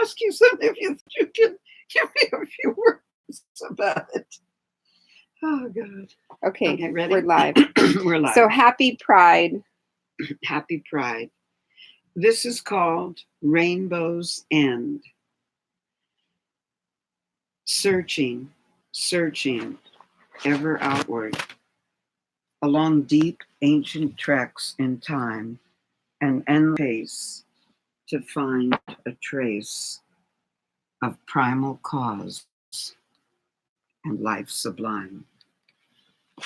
ask you something if you can give me a few words about it. Oh, God. Okay, ready? we're live. We're live. So happy Pride. Happy Pride. This is called Rainbow's End. Searching, searching, ever outward, along deep ancient treks in time, an endless pace to find a trace of primal cause and life sublime.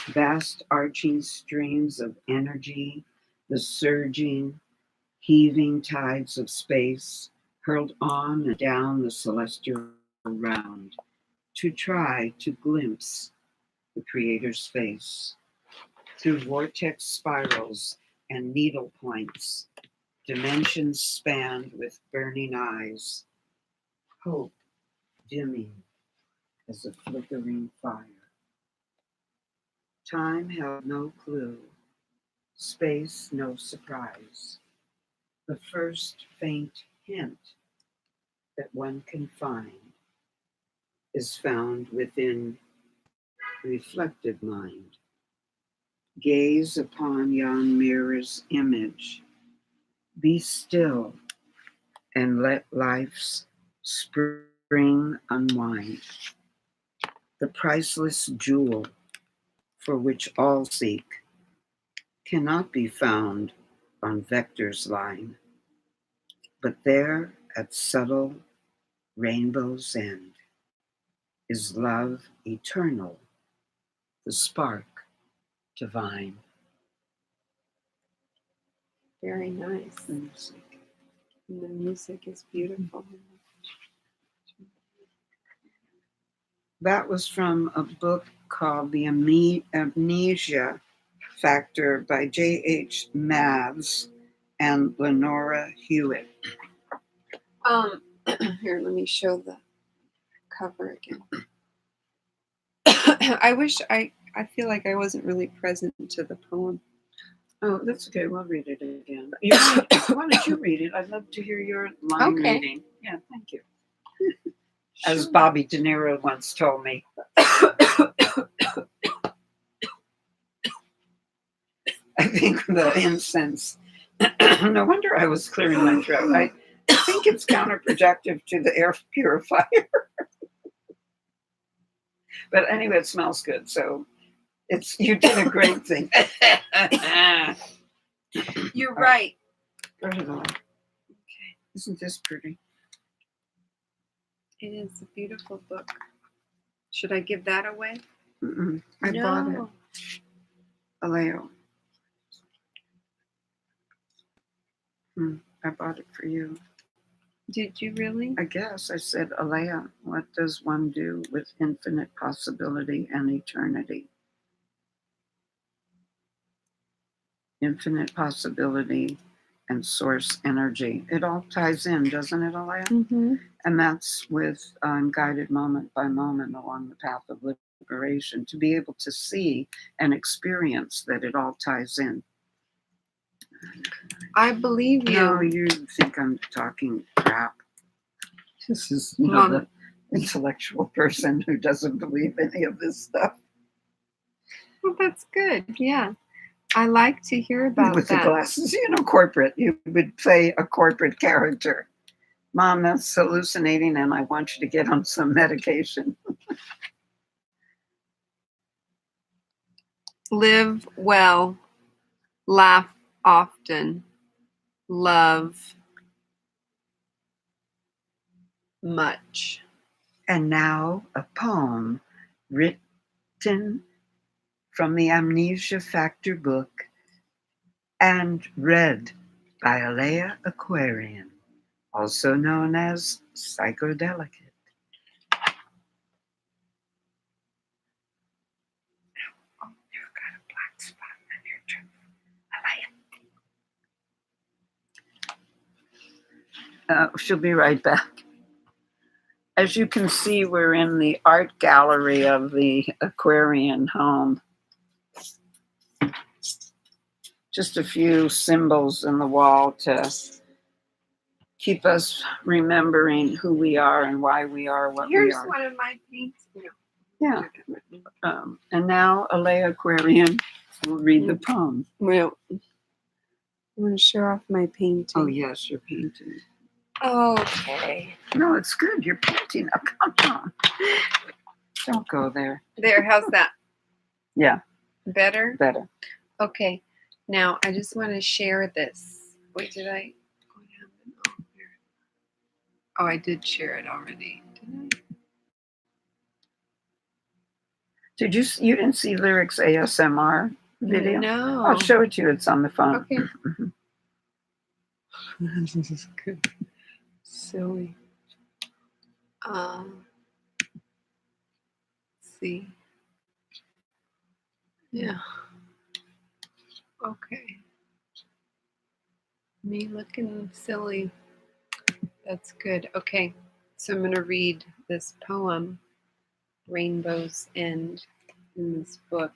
Vast arching streams of energy, the surging, heaving tides of space, hurled on and down the celestial round to try to glimpse the Creator's face. Through vortex spirals and needle points, dimensions spanned with burning eyes, hope dimming as a flickering fire. Time held no clue, space no surprise. The first faint hint that one can find is found within reflective mind. Gaze upon yon mirror's image. Be still and let life's spring unwind. The priceless jewel for which all seek cannot be found on Vector's line, but there at subtle rainbow's end is love eternal, the spark divine. Very nice. And the music is beautiful. That was from a book called The Amnesia Factor by J.H. Maths and Lenora Hewitt. Here, let me show the cover again. I feel like I wasn't really present to the poem. Oh, that's okay. We'll read it again. Why don't you read it? I'd love to hear your line reading. Yeah, thank you. As Bobby De Niro once told me. I think the incense. No wonder I was clearing my throat. I think it's counterproductive to the air purifier. But anyway, it smells good. So you did a great thing. You're right. Go ahead, Ella. Okay. Isn't this pretty? It is a beautiful book. Should I give that away? I bought it. Aleo. I bought it for you. Did you really? I guess. I said, Alea, what does one do with infinite possibility and eternity? Infinite possibility and source energy. It all ties in, doesn't it, Alea? Mm-hmm. And that's with guided moment by moment along the path of liberation, to be able to see and experience that it all ties in. I believe you. No, you think I'm talking crap. This is the intellectual person who doesn't believe any of this stuff. Well, that's good. Yeah. I like to hear about with that. The glasses, corporate. You would play a corporate character. Mom, that's hallucinating, and I want you to get on some medication. Live well, laugh often, love much. And now a poem written from the Amnesia Factor book and read by Alea Aquarian, also known as Psychodelicate. Oh, you've got a black spot on your trip. Alea. She'll be right back. As you can see, we're in the art gallery of the Aquarian home. Just a few symbols in the wall to keep us remembering who we are and why we are what Here's we are. one of my paints. No. Yeah. And now Alea Aquarian will read the poem. Well, I'm going to show off my painting. Oh, yes, you're painting. Okay. No, it's good. You're painting. Oh, come on. Don't go there. There, how's that? Yeah. Better? Better. Okay. Now, I just want to share this. Wait, did I? Oh, I did share it already. Didn't I? You didn't see Lyrics ASMR video? No. I'll show it to you. It's on the phone. Okay. This is good. Silly. Let's see. Yeah. Okay. Me looking silly. That's good. Okay. So I'm going to read this poem, Rainbow's End, in this book.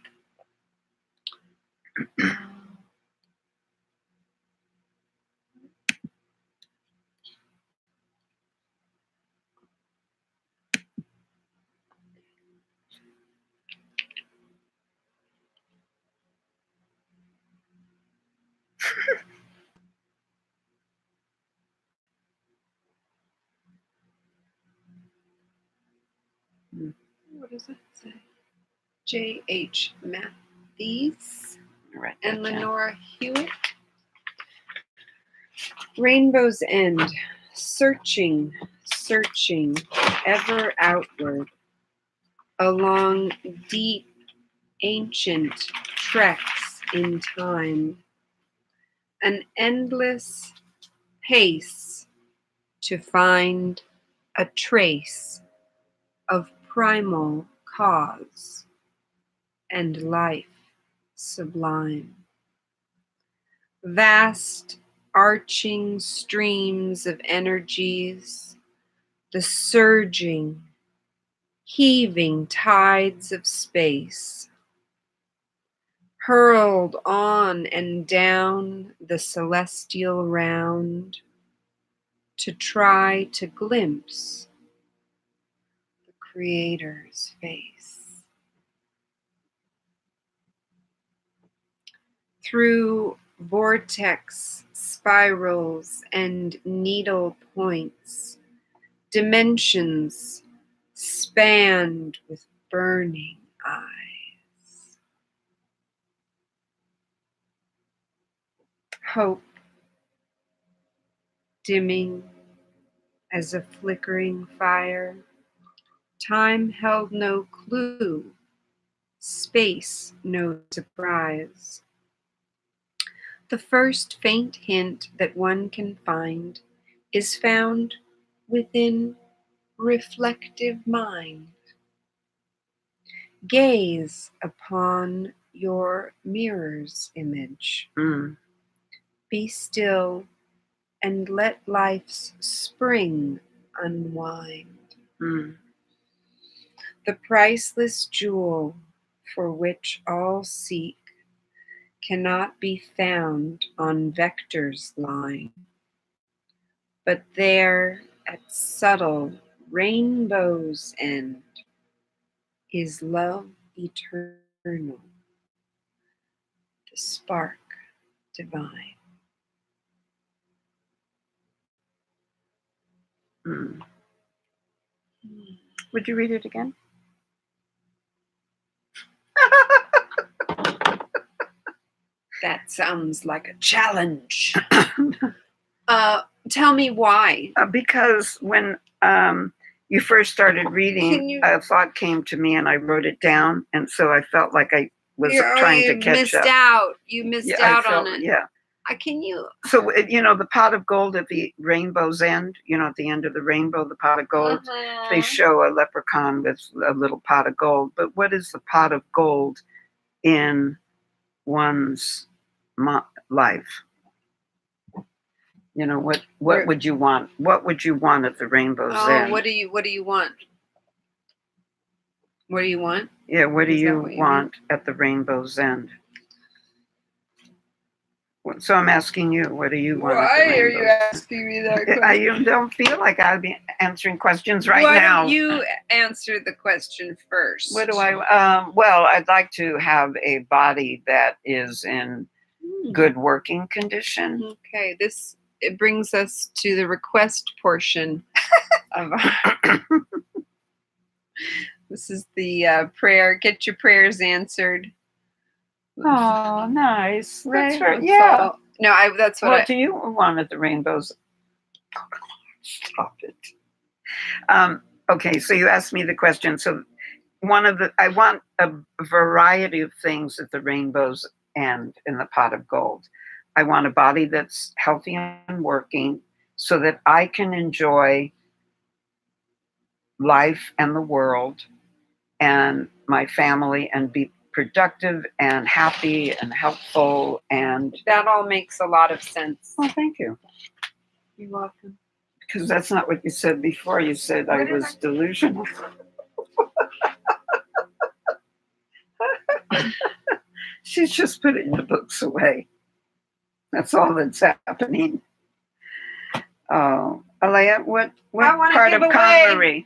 What does it say? J.H. Matthees Right. and Lenora Hewitt. Rainbow's End. Searching, searching, ever outward, along deep, ancient treks in time, an endless pace to find a trace of primal cause and life sublime. Vast arching streams of energies, the surging, heaving tides of space, hurled on and down the celestial round to try to glimpse the Creator's face. Through vortex spirals and needle points, dimensions spanned with burning eyes. Hope dimming as a flickering fire. Time held no clue, space no surprise. The first faint hint that one can find is found within reflective mind. Gaze upon your mirror's image. Be still and let life's spring unwind. The priceless jewel for which all seek cannot be found on Vector's line, but there at subtle rainbow's end is love eternal, the spark divine. Would you read it again? That sounds like a challenge. Tell me why. Because when you first started reading, a thought came to me and I wrote it down. And so I felt like I was trying to catch up. You missed out on it. Yeah. Can you? So, the pot of gold at the rainbow's end, at the end of the rainbow, the pot of gold, they show a leprechaun with a little pot of gold. But what is the pot of gold in one's life? What would you want? What would you want at the rainbow's end? What do you want? What do you want? Yeah, what do you want at the rainbow's end? So I'm asking you, what do you want? Why are you asking me that question? I don't feel like I'll be answering questions right Why now. don't you answer the question first? What do I? Well, I'd like to have a body that is in good working condition. Okay, it brings us to the request portion of this is the prayer. Get your prayers answered. Oh, nice. That's right. That's Yeah. all. No, that's what. What do you want at the rainbows? Stop it. Okay, so you asked me the question. So I want a variety of things at the rainbows end in the pot of gold. I want a body that's healthy and working so that I can enjoy life and the world and my family and be productive and happy and helpful. And that all makes a lot of sense. oh, thank you. You're welcome. Because that's not what you said before. You said I was delusional. She's just putting the books away. That's all that's happening. Oh, Alea, what part of camaraderie?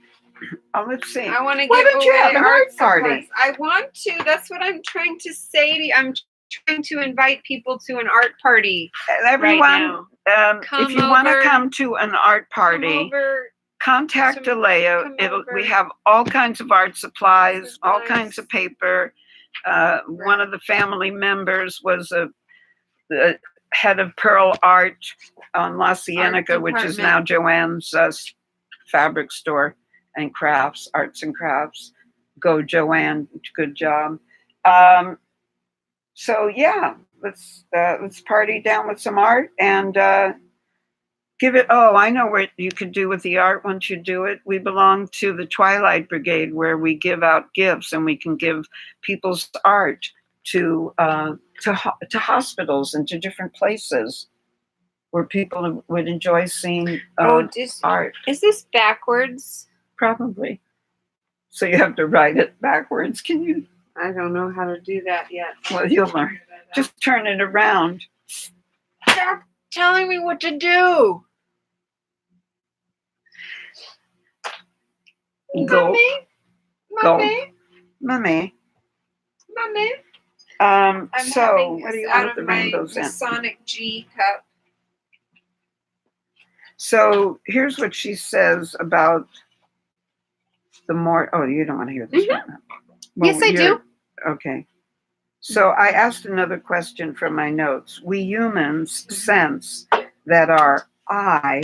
Oh, let's see. I want to Why give don't you away have an art party? supplies. I want to. That's what I'm trying to say to you. I'm trying to invite people to an art party. Everyone, right now. If you want to come to an art party, contact Alea. We have all kinds of art supplies, all kinds of paper. One of the family members was the head of Pearl Art on La Cienega, which is now Joanne's fabric store and crafts, arts and crafts. Go, Joanne. Good job. So yeah, let's party down with some art and give it. Oh, I know what you could do with the art once you do it. We belong to the Twilight Brigade, where we give out gifts, and we can give people's art to hospitals and to different places where people would enjoy seeing art. Is this backwards? Probably. So you have to write it backwards. Can you? I don't know how to do that yet. Well, you'll learn. Just turn it around. Stop telling me what to do. Go. Mommy. So what do you want with the rainbows in? Masonic G cup. So here's what she says about the more. Oh, you don't want to hear this one. Well, yes, I do. Okay. So I asked another question from my notes. We humans sense that our I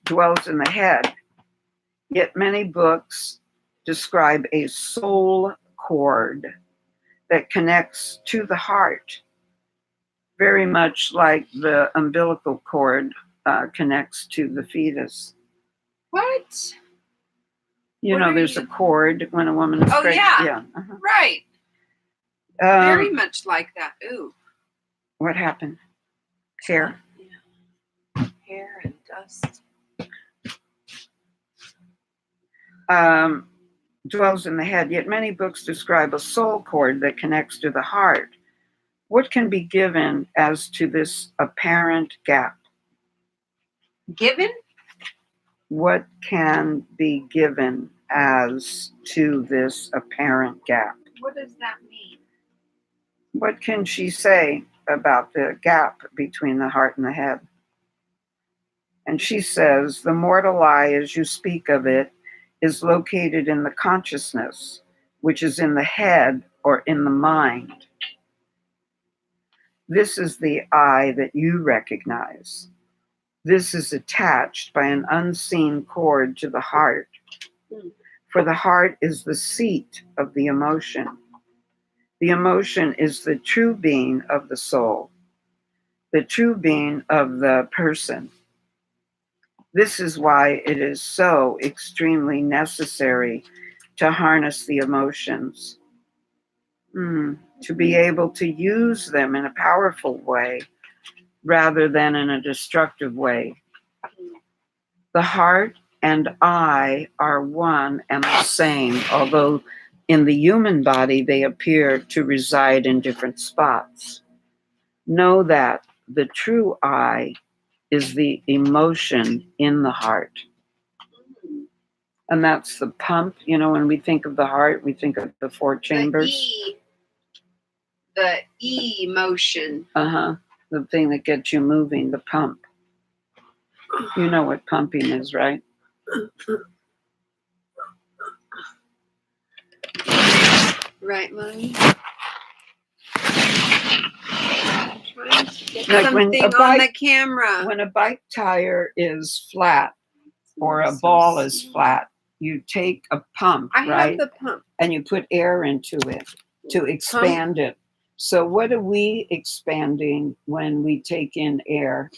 dwells in the head, yet many books describe a soul cord that connects to the heart, very much like the umbilical cord connects to the fetus. What? There's a cord when a woman is pregnant. Yeah. Right. Very much like that. Ooh. What happened? Hair? Yeah. Hair and dust. Dwells in the head, yet many books describe a soul cord that connects to the heart. What can be given as to this apparent gap? Given? What can be given as to this apparent gap? What does that mean? What can she say about the gap between the heart and the head? And she says, the mortal I, as you speak of it, is located in the consciousness, which is in the head or in the mind. This is the I that you recognize. This is attached by an unseen cord to the heart, for the heart is the seat of the emotion. The emotion is the true being of the soul, the true being of the person. This is why it is so extremely necessary to harness the emotions, to be able to use them in a powerful way rather than in a destructive way. The heart and I are one and the same, although in the human body they appear to reside in different spots. Know that the true I is the emotion in the heart. And that's the pump. You know, when we think of the heart, we think of the four chambers. The E motion. The thing that gets you moving, the pump. You know what pumping is, right? Right, Mommy? Trying to get Like when something a on the bike- camera. When a bike tire is flat or a ball is flat, you take a pump, I right? have the pump. And you put air into it to expand it. So what are we expanding when we take in air?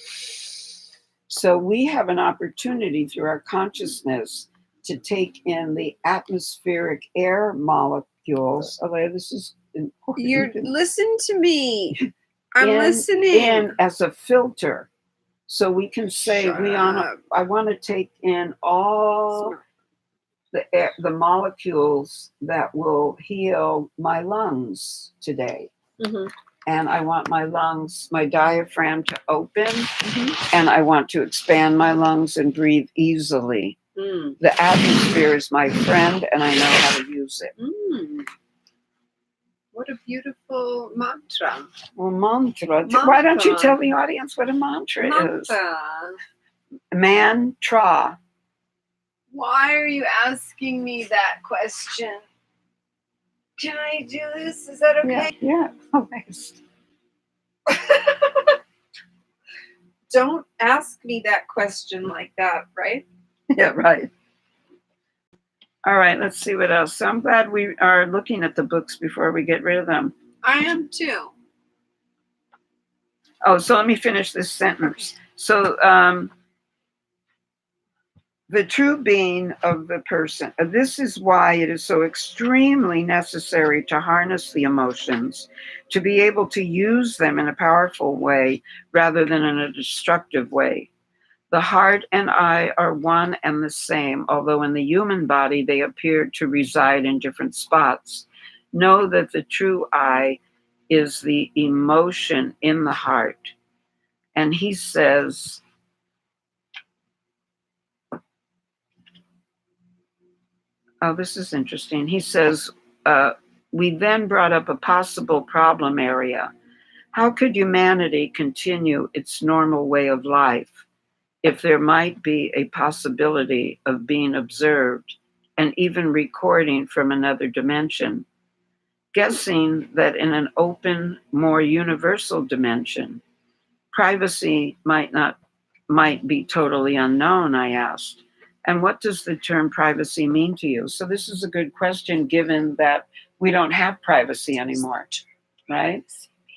So we have an opportunity through our consciousness to take in the atmospheric air molecules. Although this is important. Listen to me. I'm listening. In as a filter. So we can say Shut up. I want to take in all the air, the molecules that will heal my lungs today. Mm-hmm. And I want my lungs, my diaphragm to open, and I want to expand my lungs and breathe easily. The atmosphere is my friend, and I know how to use it. What a beautiful mantra. Well, mantra. Why don't you tell the audience what a mantra is? Mantra. Why are you asking me that question? Can I do this? Is that okay? Yeah. Always. Don't ask me that question like that, right? Yeah, right. All right, let's see what else. So I'm glad we are looking at the books before we get rid of them. I am too. Oh, so let me finish this sentence. So the true being of the person. This is why it is so extremely necessary to harness the emotions, to be able to use them in a powerful way rather than in a destructive way. The heart and I are one and the same, although in the human body they appear to reside in different spots. Know that the true I is the emotion in the heart. And he says, oh, this is interesting. He says, we then brought up a possible problem area. How could humanity continue its normal way of life if there might be a possibility of being observed and even recording from another dimension? Guessing that in an open, more universal dimension, privacy might be totally unknown, I asked. And what does the term privacy mean to you? So this is a good question, given that we don't have privacy anymore, right?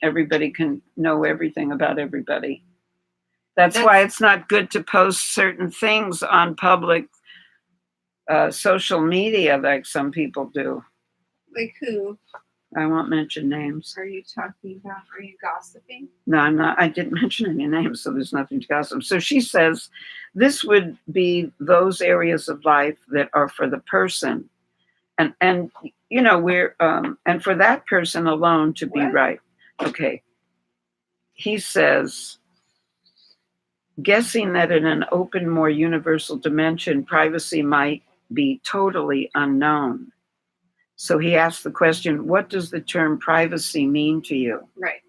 Everybody can know everything about everybody. That's why it's not good to post certain things on public social media like some people do. Like who? I won't mention names. Are you talking about? Are you gossiping? No, I'm not. I didn't mention any names, so there's nothing to gossip. So she says this would be those areas of life that are for the person, and you know we're and for that person alone to be right. Okay. He says, guessing that in an open, more universal dimension, privacy might be totally unknown. So he asked the question, what does the term privacy mean to you? Right.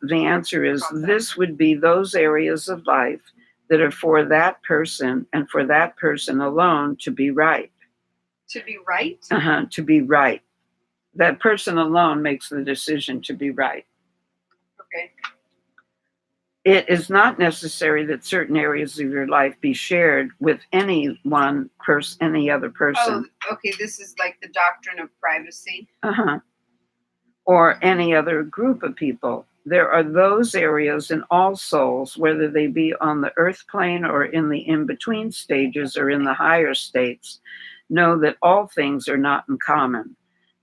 The answer is this would be those areas of life that are for that person and for that person alone to be right. To be right? To be right. That person alone makes the decision to be right. Okay. It is not necessary that certain areas of your life be shared with any other person. Oh, okay. This is like the doctrine of privacy. Or any other group of people. There are those areas in all souls, whether they be on the earth plane or in the in-between stages or in the higher states, know that all things are not in common,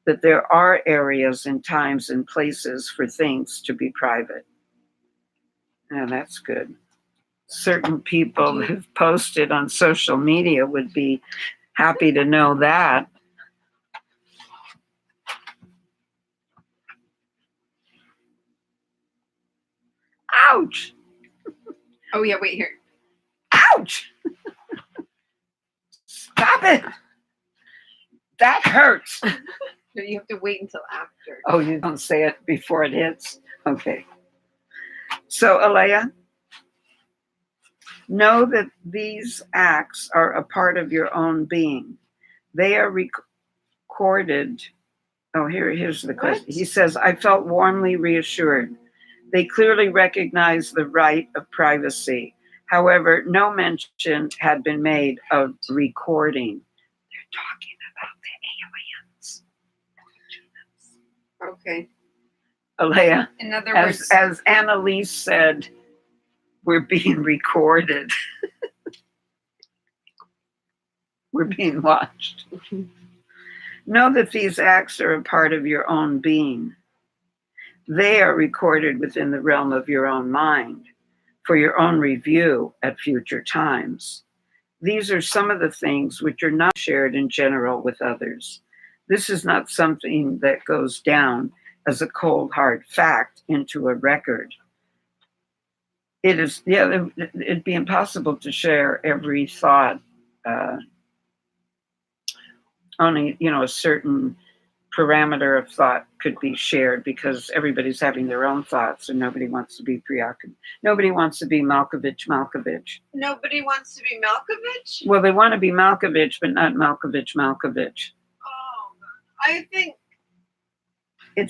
that there are areas and times and places for things to be private. Now that's good. Certain people who've posted on social media would be happy to know that. Ouch! Oh yeah, wait here. Ouch! Stop it! That hurts. No, you have to wait until after. Oh, you don't say it before it hits? Okay. So, Alea, know that these acts are a part of your own being. They are recorded. Oh, here's the question. What? He says, I felt warmly reassured. They clearly recognize the right of privacy. However, no mention had been made of recording. They're talking about the aliens. Okay. Alea, In other words, as Annalise said, we're being recorded. We're being watched. Know that these acts are a part of your own being. They are recorded within the realm of your own mind for your own review at future times. These are some of the things which are not shared in general with others. This is not something that goes down as a cold, hard fact into a record. It'd be impossible to share every thought. Only, a certain parameter of thought could be shared because everybody's having their own thoughts and nobody wants to be preoccupied. Nobody wants to be Malkovich. nobody wants to be Malkovich? Well, they want to be Malkovich, but not Malkovich. Oh, I think It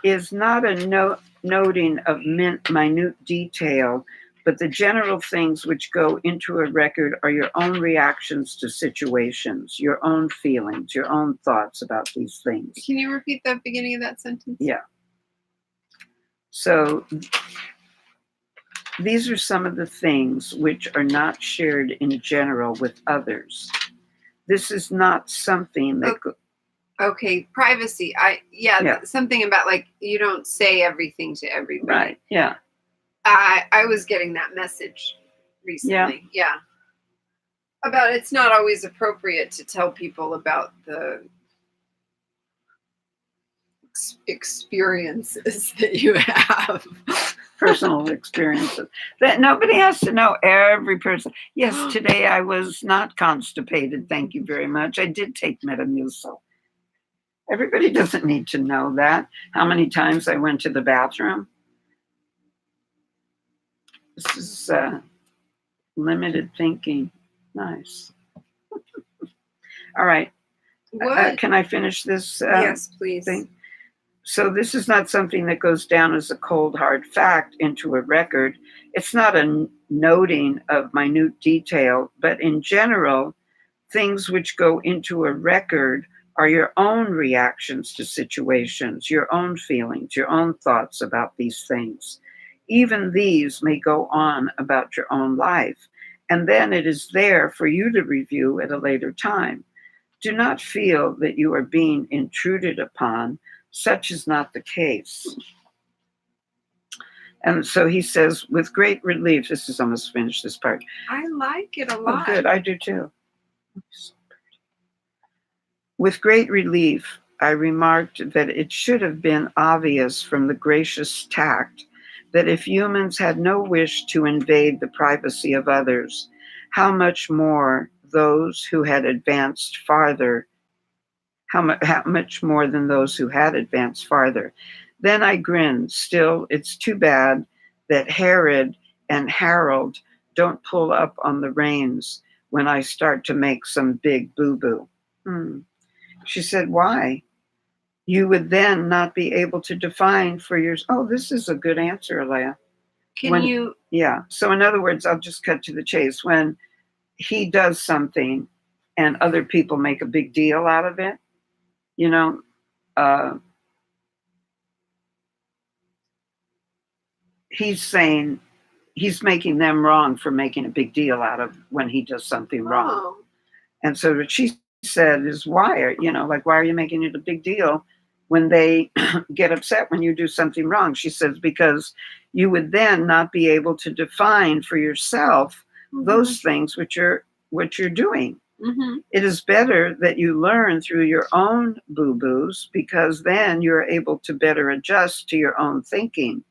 is not a noting of minute detail, but the general things which go into a record are your own reactions to situations, your own feelings, your own thoughts about these things. Can you repeat the beginning of that sentence? Yeah. So these are some of the things which are not shared in general with others. This is not something that... Okay, privacy. Something about like you don't say everything to everybody. Right, yeah. I was getting that message recently. Yeah. About it's not always appropriate to tell people about the experiences that you have. Personal experiences. That nobody has to know every person. Yes, today I was not constipated. Thank you very much. I did take Metamucil. Everybody doesn't need to know that. How many times I went to the bathroom. This is limited thinking. Nice. All right. What? Can I finish this? Yes, please. Thing? So this is not something that goes down as a cold, hard fact into a record. It's not a noting of minute detail, but in general, things which go into a record are your own reactions to situations, your own feelings, your own thoughts about these things. Even these may go on about your own life, and then it is there for you to review at a later time. Do not feel that you are being intruded upon. Such is not the case. And so he says, with great relief, this is almost finished, this part. I like it a lot. Oh, good, I do too. With great relief, I remarked that it should have been obvious from the gracious tact that if humans had no wish to invade the privacy of others, how much more those who had advanced farther, how much more than those who had advanced farther. Then I grinned. Still, it's too bad that Herod and Harold don't pull up on the reins when I start to make some big boo-boo. She said, why? You would then not be able to define for yours. Oh, this is a good answer, Alea. Yeah. So in other words, I'll just cut to the chase. When he does something and other people make a big deal out of it, he's saying he's making them wrong for making a big deal out of when he does something wrong. Oh. And so what she said is, why are you making it a big deal when they get upset when you do something wrong? She says, because you would then not be able to define for yourself those things which you're doing. Mm-hmm. It is better that you learn through your own boo-boos, because then you're able to better adjust to your own thinking.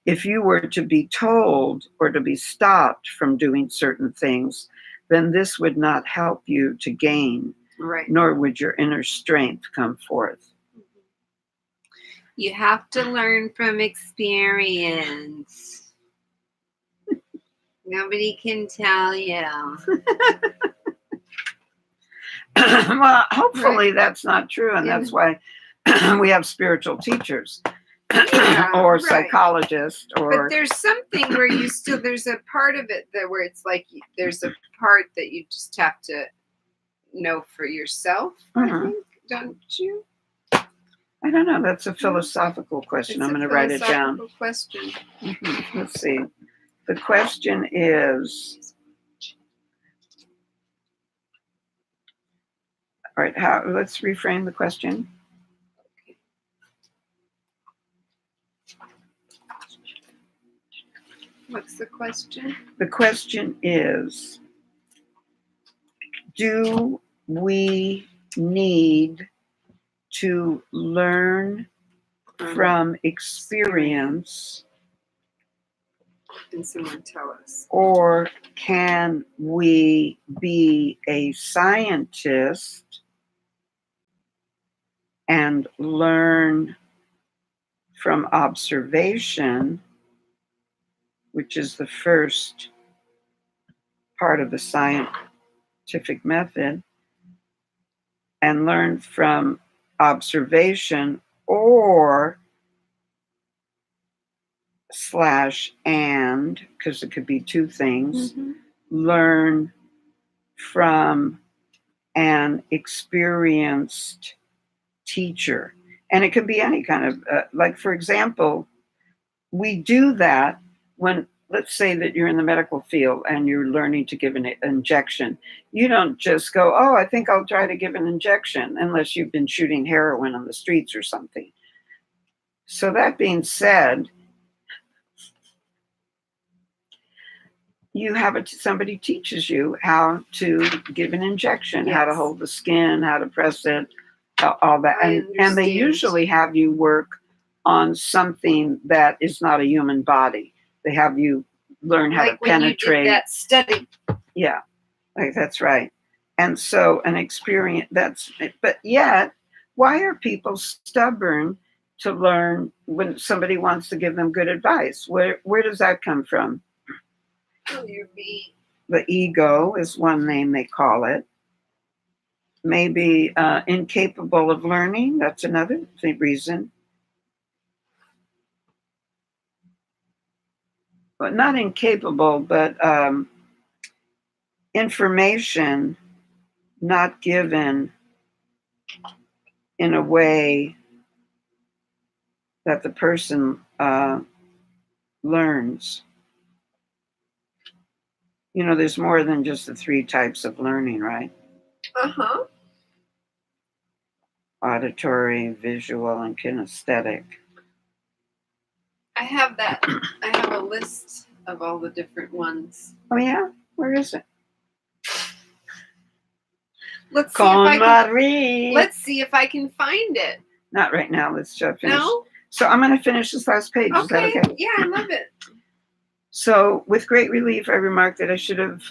If you were to be told or to be stopped from doing certain things, then this would not help you to gain, Right. nor would your inner strength come forth. You have to learn from experience. Nobody can tell you. Well, hopefully that's not true, and Yeah. that's why we have spiritual teachers Yeah, or right. psychologists or But there's something where you still, there's a part of it that where it's like there's a part that you just have to know for yourself, I Mhm. think, don't you? I don't know. That's a philosophical question. I'm going to write it down. Philosophical question. Let's see. The question is, all right, let's reframe the question. What's the question? The question is, do we need to learn from experience, Can someone tell us? or can we be a scientist and learn from observation, which is the first part of the scientific method, and learn from observation, or /and, because it could be two things, learn from an experienced teacher. And it could be any kind of, like, for example, we do that when, let's say that you're in the medical field and you're learning to give an injection. You don't just go, oh, I think I'll try to give an injection, unless you've been shooting heroin on the streets or something. So that being said, you have somebody teaches you how to give an injection, how to Yes. hold the skin, how to press it, all that. I And they understand. usually have you work on something that is not a human body. They have you learn how Like to when penetrate. you did that study. Yeah, like that's right. And so an experience, but yet, why are people stubborn to learn when somebody wants to give them good advice? Where does that come from? The ego is one name they call it. Maybe incapable of learning. That's another reason. But not incapable, but information not given in a way that the person learns. You know, there's more than just the three types of learning, right? Uh-huh. Auditory, visual, and kinesthetic. I have that. I have a list of all the different ones. Oh, yeah? Where is it? Let's see Con if I can. Marie. Let's see if I can find it. Not right now. Let's just finish. No? So I'm going to finish this last page. Is that okay? Yeah, I love it. So, with great relief, I remarked that I should have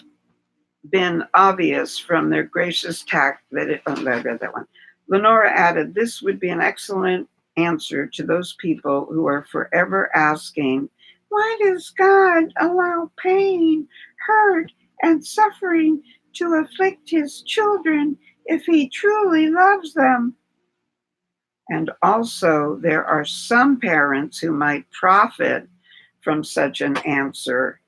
been obvious from their gracious tact that I read that one. Lenora added, this would be an excellent answer to those people who are forever asking, why does God allow pain, hurt, and suffering to afflict his children if he truly loves them? And also, there are some parents who might profit from such an answer.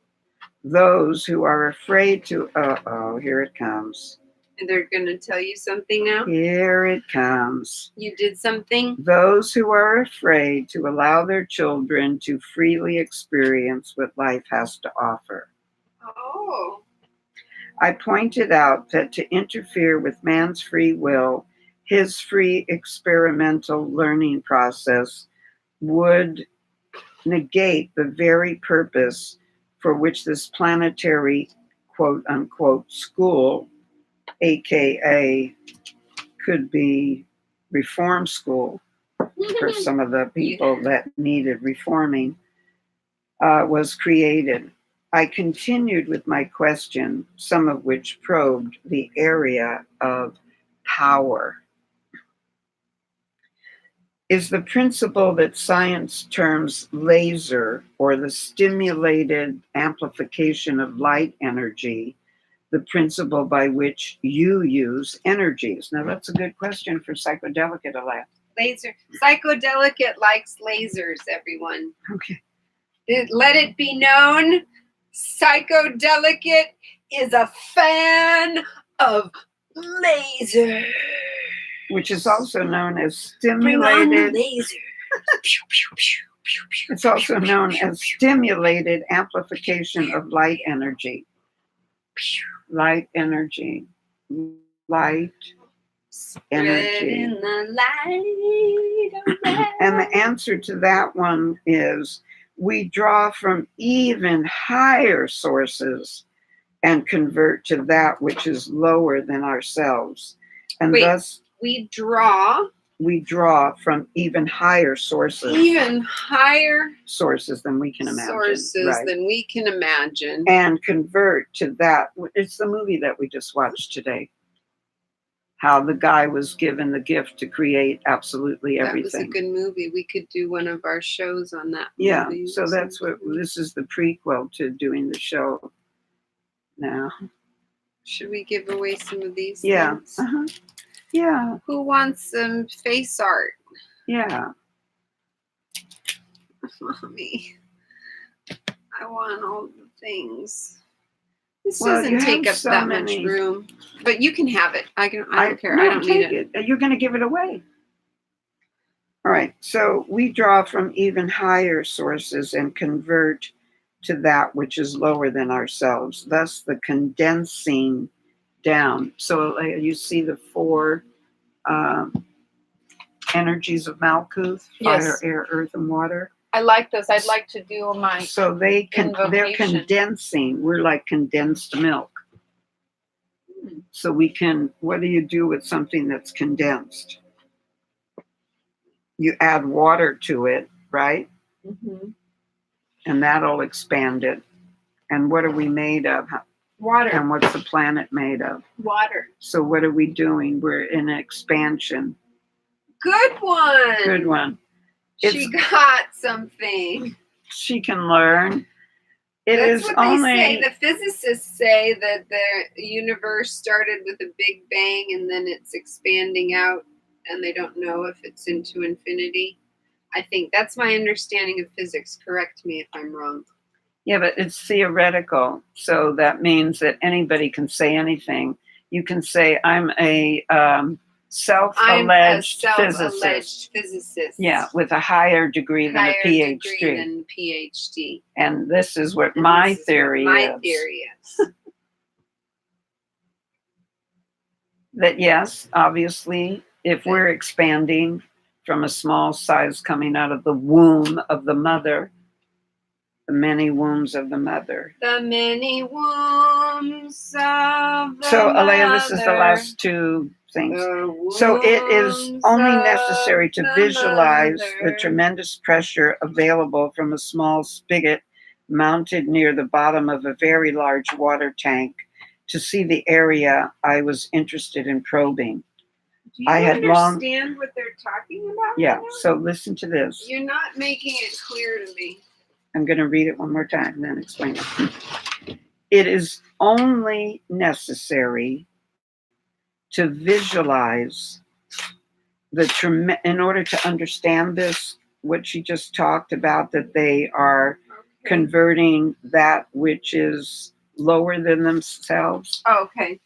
Those who are afraid to, here it comes. And they're going to tell you something now? Here it comes. You did something? Those who are afraid to allow their children to freely experience what life has to offer. Oh. I pointed out that to interfere with man's free will, his free experimental learning process, would negate the very purpose for which this planetary quote unquote school, aka could be reform school for some of the people that needed reforming, was created. I continued with my question, some of which probed the area of power. Is the principle that science terms laser, or the stimulated amplification of light energy, the principle by which you use energies? Now, that's a good question for Psychodelicate, Alas. Laser. Psychodelicate likes lasers, everyone. Okay. Let it be known, Psychodelicate is a fan of laser. Which is also known as stimulated. Laser. It's also known as stimulated amplification of light energy. Light energy. Light energy. Spreading the light. And the answer to that one is we draw from even higher sources and convert to that which is lower than ourselves. And Wait. thus We draw we draw from even higher sources. even higher Sources than we can imagine. sources right? than we can imagine. And convert to that. It's the movie that we just watched today. How the guy was given the gift to create absolutely That was a everything. good movie. We could do one of our shows on that Yeah, movie. so that's what this is, the prequel to doing the show now. Should we give away some of these Yeah. things? Uh-huh. Yeah. Who wants some face art? Yeah. Mommy, I want all the things. This Well, doesn't you take have up so that many. much room, but you can have it. I don't care. No, I don't need take it. You're going to give it away. All right. So we draw from even higher sources and convert to that which is lower than ourselves. Thus, the condensing down. So you see the four energies of Malkuth: fire, Yes. air, earth, and water. I like those. I'd like to do my. So they're Invocation. condensing. We're like condensed milk. So we can, what do you do with something that's condensed? You add water to it, right? Mhm. And that'll expand it. And what are we made of? Water. And what's the planet made of? Water. So what are we doing? We're in expansion. Good one. Good one. She got something. She can learn. It That's is what only they say. The physicists say that the universe started with a big bang and then it's expanding out, and they don't know if it's into infinity. I think that's my understanding of physics. Correct me if I'm wrong. Yeah, but it's theoretical. So that means that anybody can say anything. You can say, I'm a self-alleged physicist. Yeah, with a higher degree than a PhD. And this is what my theory is. That yes, obviously, if we're expanding from a small size coming out of the womb of the mother, the many wombs of the mother. The many wombs of the So, Alea, mother. this is the last two things. So it is only necessary to visualize the tremendous pressure available from a small spigot mounted near the bottom of a very large water tank to see the area I was interested in probing. Do you understand what they're talking about? Yeah, right now? so listen to this. You're not making it clear to me. I'm going to read it one more time and then explain it. It is only necessary to visualize in order to understand this, what she just talked about, that they are converting that which is lower than themselves. Oh, okay.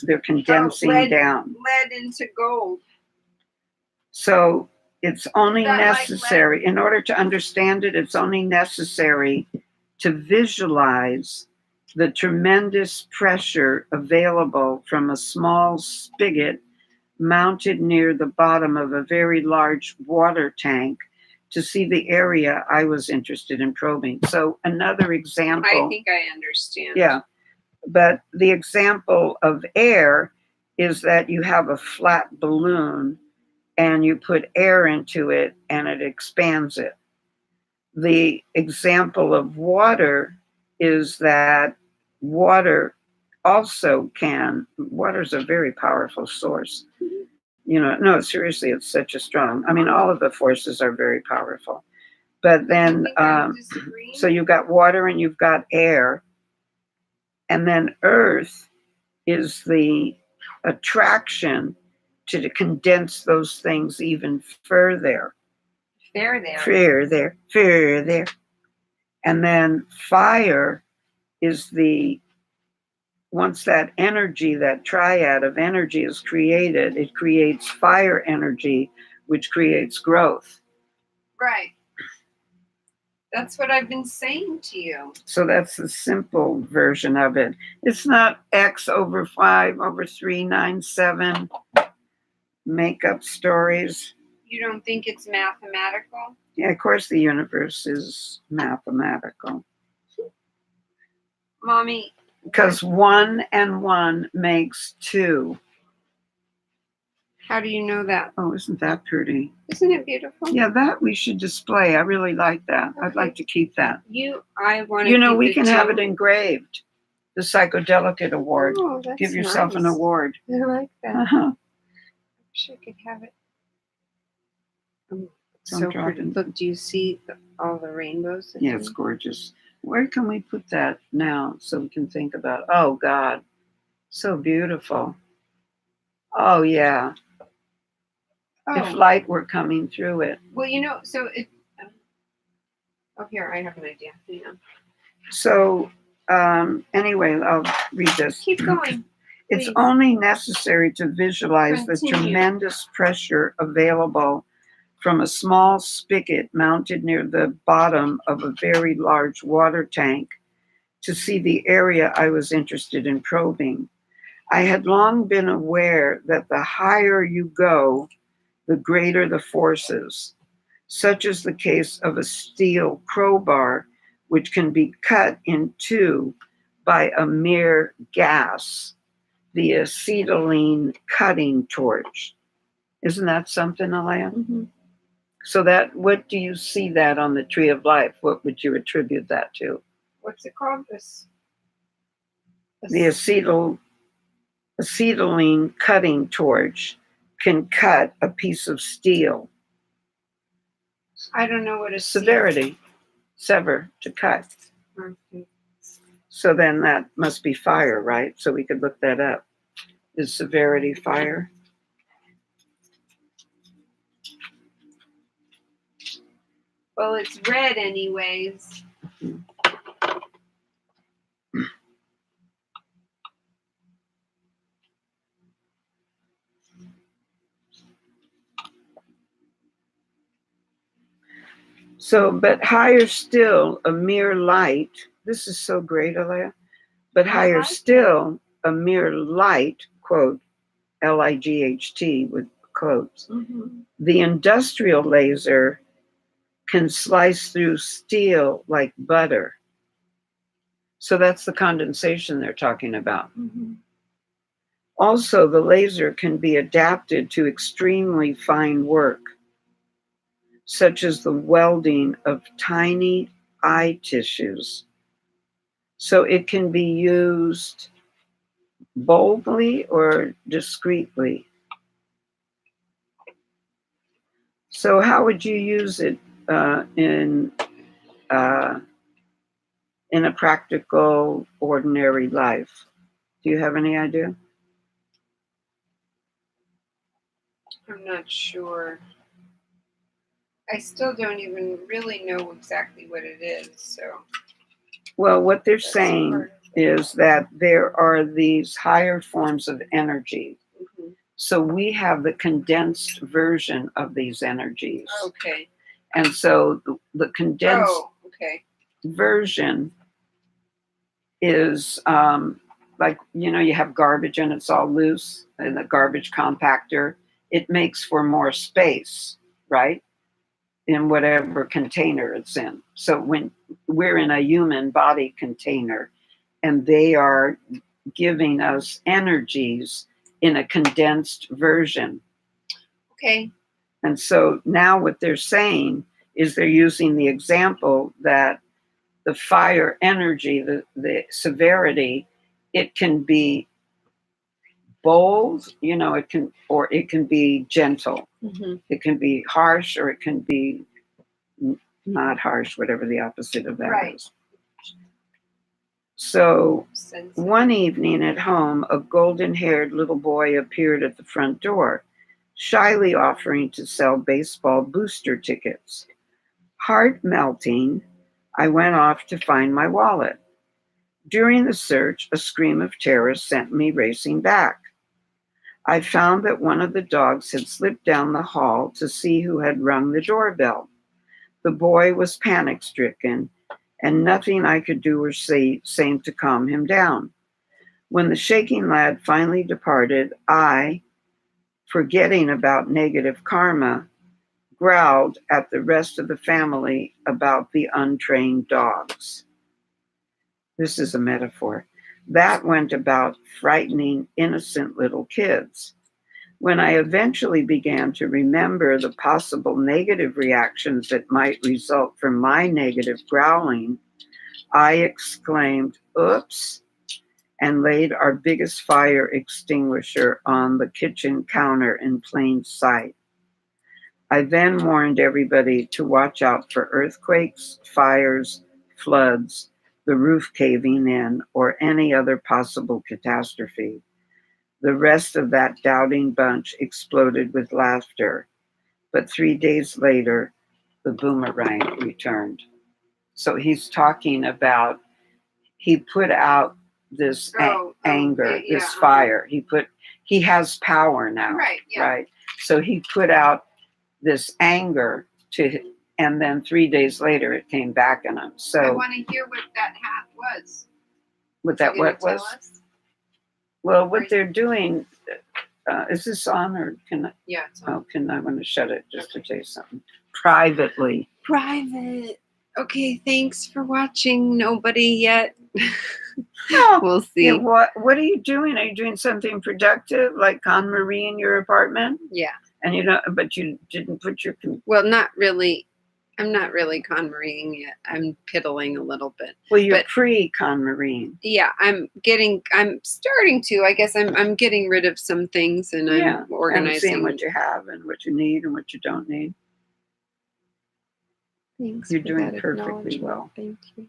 They're condensing down. Lead into gold. So it's only Is that like necessary, in order to understand it, it's only necessary to visualize the tremendous pressure available from a small spigot mounted near the bottom of a very large water tank to see the area I was interested in probing. So another example. I think I understand. Yeah. But the example of air is that you have a flat balloon and you put air into it and it expands it. the example of water is that water also water's a very powerful source. No, seriously, it's such a strong, I mean, all of the forces are very powerful. But then, so you've got water and you've got air, and then earth is the attraction to condense those things even further. Further. And then fire is once that energy, that triad of energy is created, it creates fire energy, which creates growth. Right. That's what I've been saying to you. So that's the simple version of it. It's not X over 5 over 3, 9, 7 make up stories. You don't think it's mathematical? Yeah, of course the universe is mathematical. Mommy. Because 1 and 1 makes 2. How do you know that? Oh, isn't that pretty? Isn't it beautiful? Yeah, that we should display. I really like that. Okay. I'd like to keep that. I want to. We can have it engraved. The Psychodelicate Award. Oh, that's Give yourself an award. I like that. Uh-huh. I wish I could have it. So pretty. Look, do you see all the rainbows? Yeah, it's gorgeous. Where can we put that now so we can think about? Oh God, so beautiful. Oh yeah. Oh. If light were coming through it. Well, so it. Oh, here, I have an idea. Hang on. So, anyway, I'll read this. Keep going. It's only necessary to visualize the tremendous pressure available from a small spigot mounted near the bottom of a very large water tank to see the area I was interested in probing. I had long been aware that the higher you go, the greater the forces. Such is the case of a steel crowbar, which can be cut in two by a mere gas, the acetylene cutting torch. Isn't that something, Alea? Mm-hmm. So what do you see that on the Tree of Life? What would you attribute that to? What's it called? The acetylene cutting torch can cut a piece of steel. I don't know what severity. Sever, to cut. Okay. So then that must be fire, right? So we could look that up. Is severity fire? Well, it's red anyways. Mm-hmm. So, but higher still, a mere light. This is so great, Alea. But higher still, a mere light, quote, L-I-G-H-T with quotes. Mm-hmm. The industrial laser can slice through steel like butter. So that's the condensation they're talking about. Mm-hmm. Also, the laser can be adapted to extremely fine work, such as the welding of tiny eye tissues. So it can be used boldly or discreetly. So how would you use it in a practical, ordinary life? Do you have any idea? I'm not sure. I still don't even really know exactly what it is. So, well, what they're saying is that there are these higher forms of energy. Mm-hmm. So we have the condensed version of these energies. Okay. And so the condensed version is like, you have garbage and it's all loose, and the garbage compactor, it makes for more space, right? In whatever container it's in. So when we're in a human body container and they are giving us energies in a condensed version. Okay. And so now what they're saying is they're using the example that the fire energy, the severity, it can be bold, it can be gentle. Mm-hmm. It can be harsh or it can be not harsh, whatever the opposite of that Right. is. So Sensitive. one evening at home, a golden-haired little boy appeared at the front door, shyly offering to sell baseball booster tickets. Heart melting, I went off to find my wallet. During the search, a scream of terror sent me racing back. I found that one of the dogs had slipped down the hall to see who had rung the doorbell. The boy was panic-stricken, and nothing I could do or say seemed to calm him down. When the shaking lad finally departed, I, forgetting about negative karma, growled at the rest of the family about the untrained dogs. This is a metaphor. That went about frightening innocent little kids. When I eventually began to remember the possible negative reactions that might result from my negative growling, I exclaimed, "Oops," and laid our biggest fire extinguisher on the kitchen counter in plain sight. I then warned everybody to watch out for earthquakes, fires, floods, the roof caving in, or any other possible catastrophe. The rest of that doubting bunch exploded with laughter, but 3 days later, the boomerang returned. So he's talking about, he put out this anger, this fire. He has power now, right? So he put out this anger and then 3 days later it came back in him. So I want to hear what that hat was. What that what Tell was? us? Well, what they're doing, is this on or can I? Yeah, it's on. I want to shut it just to tell you something privately. Private. Okay, thanks for watching. Nobody yet. Oh, We'll see. yeah, what are you doing? Are you doing something productive like Con Marie in your apartment? Yeah. And but you didn't put your. Well, not really. I'm not really Con Marieing yet. I'm piddling a little bit. Well, you're pre-Con Marie. Yeah, I'm starting to. I guess I'm getting rid of some things and I'm organizing. And seeing what you have and what you need and what you don't need. Thanks. You're for doing that perfectly well. Thank you.